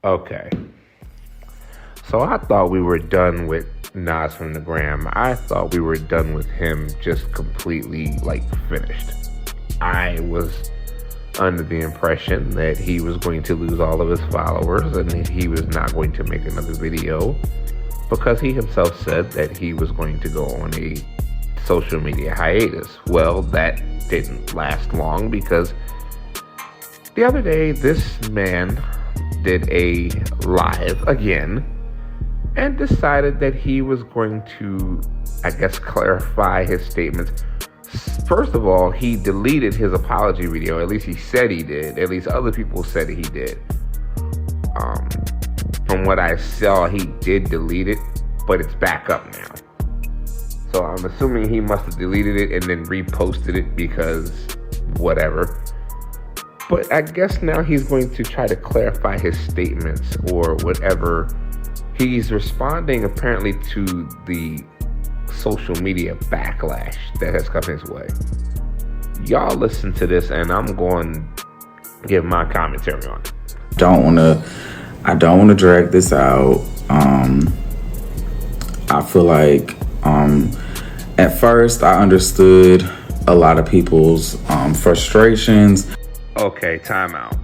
Okay. So I thought we were done with Nas from the Gram. I thought we were done with him just completely, finished. I was under the impression that he was going to lose all of his followers and that he was not going to make another video because he himself said that he was going to go on a social media hiatus. Well, that didn't last long because the other day this man did a live again and decided that he was going to, clarify his statements. First of all, he deleted his apology video. At least he said he did. At least other people said he did. From what I saw, he did delete it, but it's back up now. So I'm assuming he must have deleted it and then reposted it because whatever. But I guess now he's going to try to clarify his statements or whatever. He's responding apparently to the social media backlash that has come his way. Y'all listen to this and I'm going to give my commentary on it. I don't want to drag this out. I feel like at first I understood a lot of people's frustrations. Okay, time out.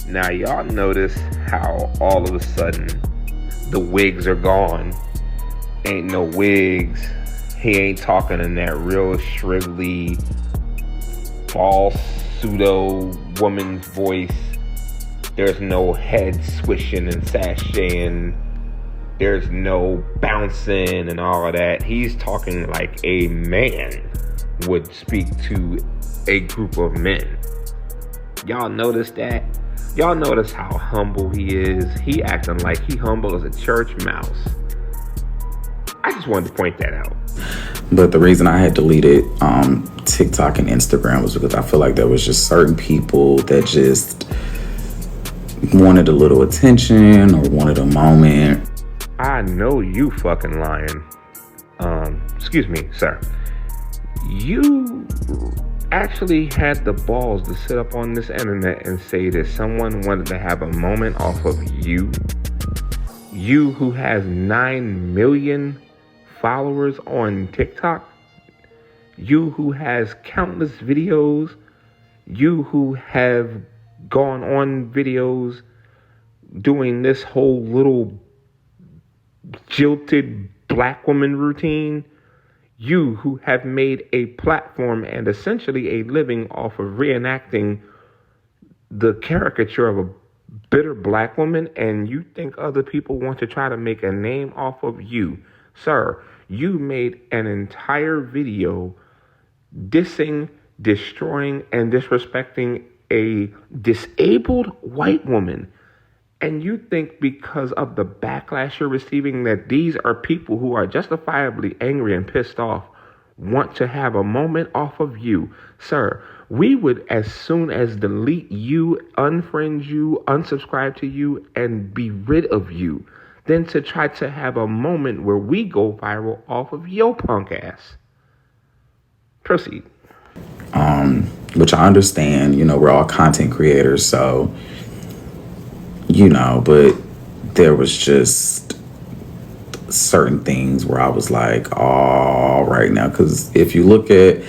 Now y'all notice how all of a sudden the wigs are gone. Ain't no wigs. He ain't talking in that real shrivelly, false, pseudo woman's voice. There's no head swishing and sashaying. There's no bouncing and all of that. He's talking like a man would speak to a group of men. Y'all notice that? Y'all notice how humble he is? He acting like he humble as a church mouse. I just wanted to point that out. But the reason I had deleted TikTok and Instagram was because I feel like there was just certain people that just wanted a little attention or wanted a moment. I know you fucking lying. Excuse me, sir. You actually had the balls to sit up on this internet and say that someone wanted to have a moment off of you. You who has 9 million followers on TikTok. You who has countless videos. You who have gone on videos doing this whole little jilted black woman routine. You who have made a platform and essentially a living off of reenacting the caricature of a bitter black woman, and you think other people want to try to make a name off of you. Sir, you made an entire video dissing, destroying, and disrespecting a disabled white woman. And you think because of the backlash you're receiving that these are people who are justifiably angry and pissed off want to have a moment off of you. Sir, we would as soon as delete you, unfriend you, unsubscribe to you, and be rid of you than to try to have a moment where we go viral off of your punk ass. Proceed. Which I understand, we're all content creators, so but there was just certain things where I was like, all right now, because if you look at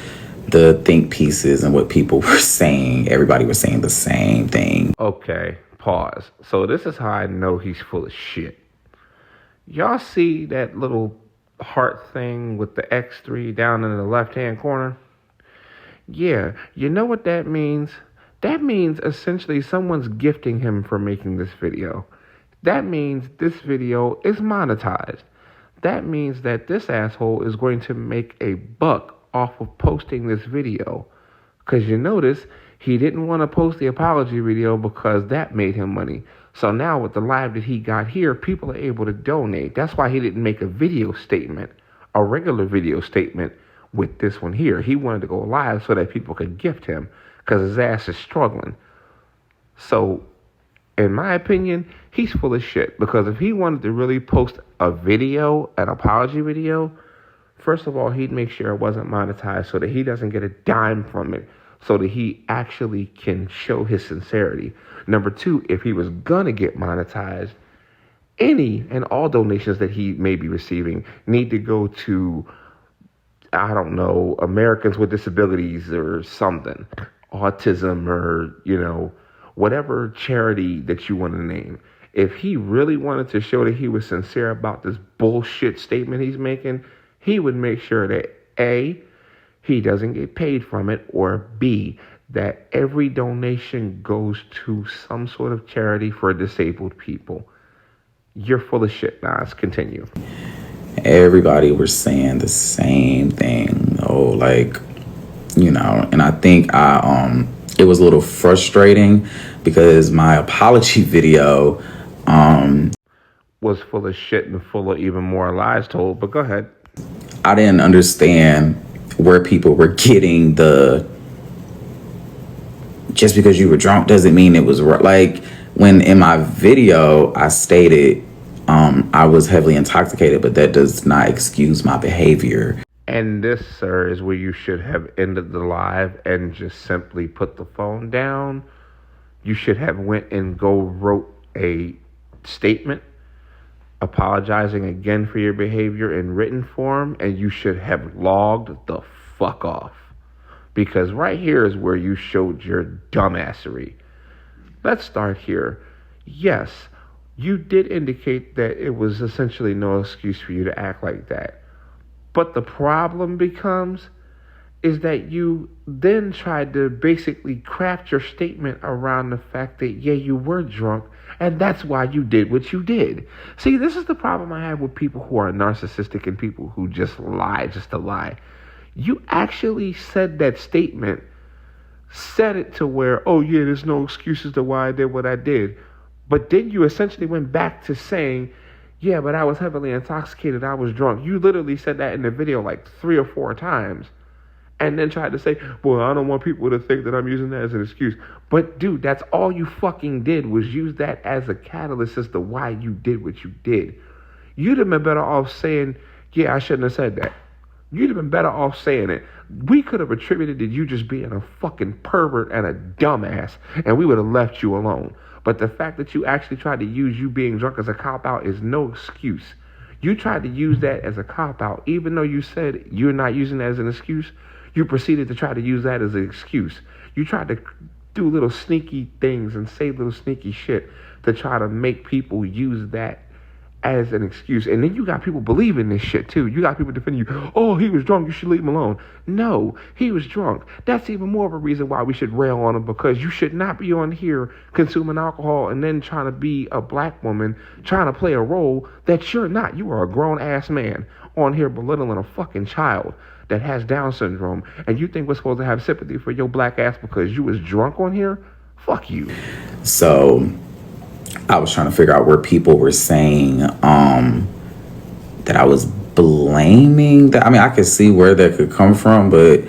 the think pieces and what people were saying, everybody was saying the same thing. Okay, pause. So this is how I know he's full of shit. Y'all see that little heart thing with the X3 down in the left-hand corner? Yeah, you know what that means? That means essentially someone's gifting him for making this video. That means this video is monetized. That means that this asshole is going to make a buck off of posting this video. Because you notice he didn't want to post the apology video because that made him money. So now with the live that he got here, people are able to donate. That's why he didn't make a video statement, a regular video statement with this one here. He wanted to go live so that people could gift him because his ass is struggling. So, in my opinion, he's full of shit. Because if he wanted to really post a video, an apology video, first of all, he'd make sure it wasn't monetized so that he doesn't get a dime from it, so that he actually can show his sincerity. Number two, if he was gonna get monetized, any and all donations that he may be receiving need to go to, I don't know, Americans with Disabilities or something, autism, or, whatever charity that you want to name. If he really wanted to show that he was sincere about this bullshit statement he's making, he would make sure that A, he doesn't get paid from it, or B, that every donation goes to some sort of charity for disabled people. You're full of shit, Nas. Continue. Everybody was saying the same thing. Oh, and I think it was a little frustrating because my apology video was full of shit and full of even more lies told. But go ahead. I didn't understand where people were getting the just because you were drunk doesn't mean it was right. Like, when in my video I stated I was heavily intoxicated, but that does not excuse my behavior. And this, sir, is where you should have ended the live and just simply put the phone down. You should have went and wrote a statement apologizing again for your behavior in written form, and you should have logged the fuck off. Because right here is where you showed your dumbassery. Let's start here. Yes, you did indicate that it was essentially no excuse for you to act like that. But the problem becomes is that you then tried to basically craft your statement around the fact that, yeah, you were drunk, and that's why you did what you did. See, this is the problem I have with people who are narcissistic and people who just lie just to lie. You actually said that statement, said it to where, oh yeah, there's no excuses to why I did what I did. But then you essentially went back to saying, yeah, but I was heavily intoxicated, I was drunk. You literally said that in the video like 3 or 4 times. And then tried to say, well, I don't want people to think that I'm using that as an excuse. But dude, that's all you fucking did was use that as a catalyst as to why you did what you did. You'd have been better off saying, yeah, I shouldn't have said that. You'd have been better off saying it. We could have attributed to you just being a fucking pervert and a dumbass, and we would have left you alone. But the fact that you actually tried to use you being drunk as a cop-out is no excuse. You tried to use that as a cop-out, even though you said you're not using that as an excuse. You proceeded to try to use that as an excuse. You tried to do little sneaky things and say little sneaky shit to try to make people use that as an excuse. And then you got people believing this shit too. You got people defending you. Oh, he was drunk, you should leave him alone. No, he was drunk. That's even more of a reason why we should rail on him, because you should not be on here consuming alcohol and then trying to be a black woman, trying to play a role that you're not. You are a grown-ass man on here belittling a fucking child that has Down syndrome, and you think we're supposed to have sympathy for your black ass because you was drunk on here? Fuck you. So I was trying to figure out where people were saying that I was blaming that. I mean, I could see where that could come from, but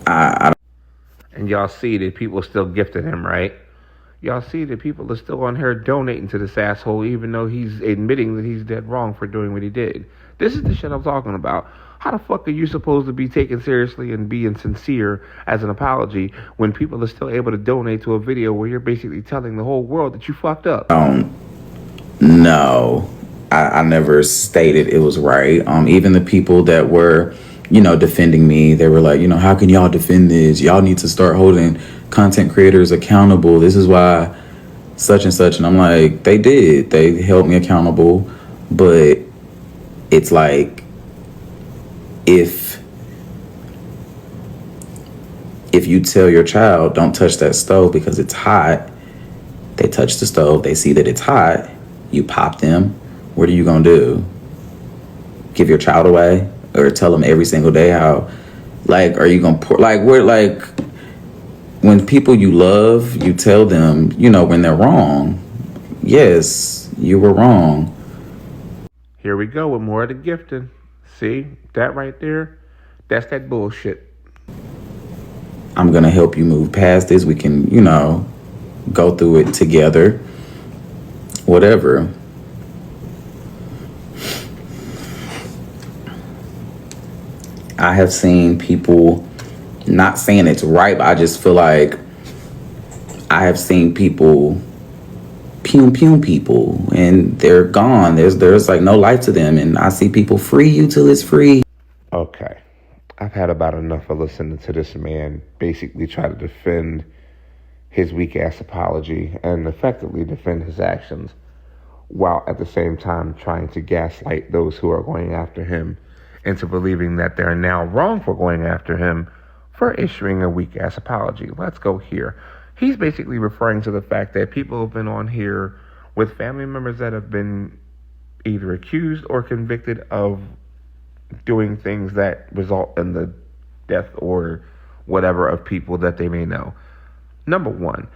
I and y'all see that people still gifted him, right? Y'all see that people are still on here donating to this asshole, even though he's admitting that he's dead wrong for doing what he did. This is the shit I'm talking about. How the fuck are you supposed to be taken seriously and being sincere as an apology when people are still able to donate to a video where you're basically telling the whole world that you fucked up? No, I never stated it was right. Even the people that were, defending me, they were like, how can y'all defend this? Y'all need to start holding content creators accountable. This is why such and such. And I'm like, they did. They held me accountable. But it's like, if you tell your child, don't touch that stove because it's hot, they touch the stove, they see that it's hot, you pop them, what are you gonna do? Give your child away? Or tell them every single day how, are you gonna pour, when people you love, you tell them, when they're wrong, yes, you were wrong. Here we go with more of the gifting. See, that right there, that's that bullshit. I'm going to help you move past this. We can, go through it together. Whatever. I have seen people, not saying it's right, but I just feel like I have seen people pew people and they're gone. There's like no life to them. And I see people free you till it's free. Okay. I've had about enough of listening to this man basically try to defend his weak ass apology and effectively defend his actions while at the same time trying to gaslight those who are going after him into believing that they're now wrong for going after him for issuing a weak ass apology. Let's go here. He's basically referring to the fact that people have been on here with family members that have been either accused or convicted of doing things that result in the death or whatever of people that they may know. Number one,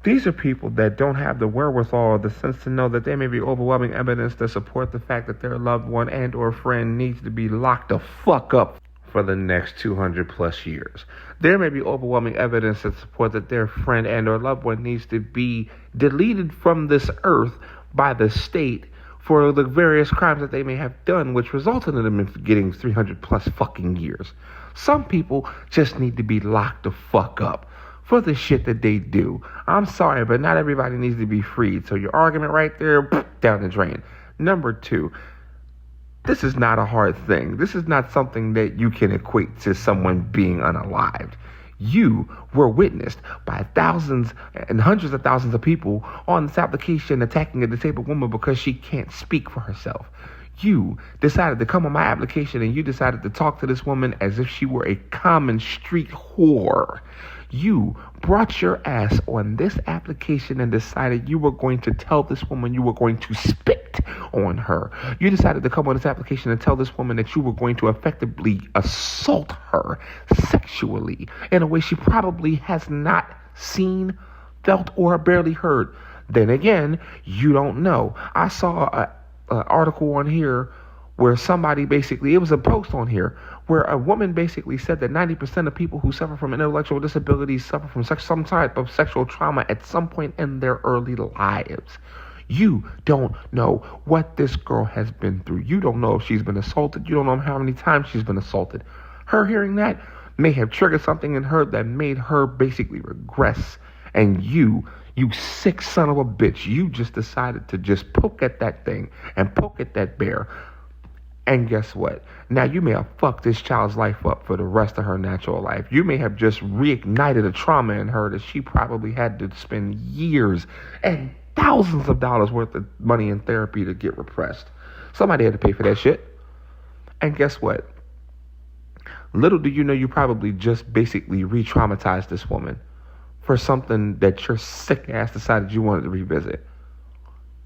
these are people that don't have the wherewithal or the sense to know that there may be overwhelming evidence to support the fact that their loved one and or friend needs to be locked the fuck up for the next 200 plus years. There may be overwhelming evidence to support that their friend and or loved one needs to be deleted from this earth by the state for the various crimes that they may have done, which resulted in them getting 300 plus fucking years. Some people just need to be locked the fuck up for the shit that they do. I'm sorry, but not everybody needs to be freed. So your argument right there, down the drain. Number two, this is not a hard thing. This is not something that you can equate to someone being unalived. You were witnessed by thousands and hundreds of thousands of people on this application attacking a disabled woman because she can't speak for herself. You decided to come on my application and you decided to talk to this woman as if she were a common street whore. You brought your ass on this application and decided you were going to tell this woman you were going to spit on her. You decided to come on this application and tell this woman that you were going to effectively assault her sexually in a way she probably has not seen, felt, or barely heard. Then again, you don't know. I saw an article on here where somebody basically, it was a post on here, where a woman basically said that 90% of people who suffer from intellectual disabilities suffer from some type of sexual trauma at some point in their early lives. You don't know what this girl has been through. You don't know if she's been assaulted. You don't know how many times she's been assaulted. Her hearing that may have triggered something in her that made her basically regress. And you sick son of a bitch, you just decided to just poke at that thing and poke at that bear. And guess what? Now you may have fucked this child's life up for the rest of her natural life. You may have just reignited a trauma in her that she probably had to spend years and thousands of dollars worth of money in therapy to get repressed. Somebody had to pay for that shit. And guess what? Little do you know, you probably just basically re-traumatized this woman for something that your sick ass decided you wanted to revisit.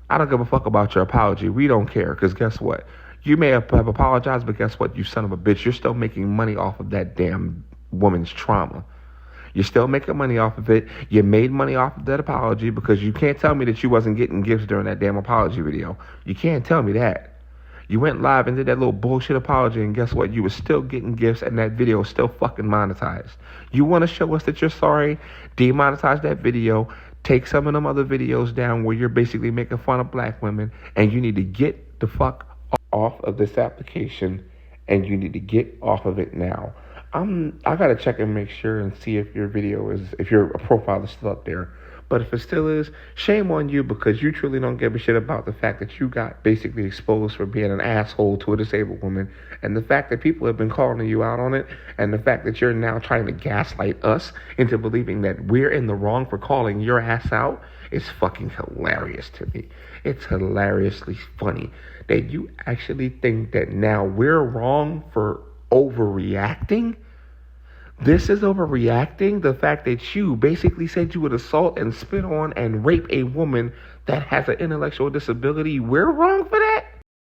I don't give a fuck about your apology. We don't care, because guess what? You may have apologized, but guess what, you son of a bitch? You're still making money off of that damn woman's trauma. You're still making money off of it. You made money off of that apology, because you can't tell me that you wasn't getting gifts during that damn apology video. You can't tell me that. You went live and did that little bullshit apology, and guess what? You were still getting gifts, and that video is still fucking monetized. You want to show us that you're sorry? Demonetize that video. Take some of them other videos down where you're basically making fun of black women, and you need to get the fuck off of this application, and you need to get off of it now. I gotta check and make sure and see if your video is, if your profile is still up there. But if it still is, shame on you, because you truly don't give a shit about the fact that you got basically exposed for being an asshole to a disabled woman, and the fact that people have been calling you out on it, and the fact that you're now trying to gaslight us into believing that we're in the wrong for calling your ass out is fucking hilarious to me. It's hilariously funny that you actually think that now we're wrong for overreacting. This is overreacting. The fact that you basically said you would assault and spit on and rape a woman that has an intellectual disability, we're wrong for that?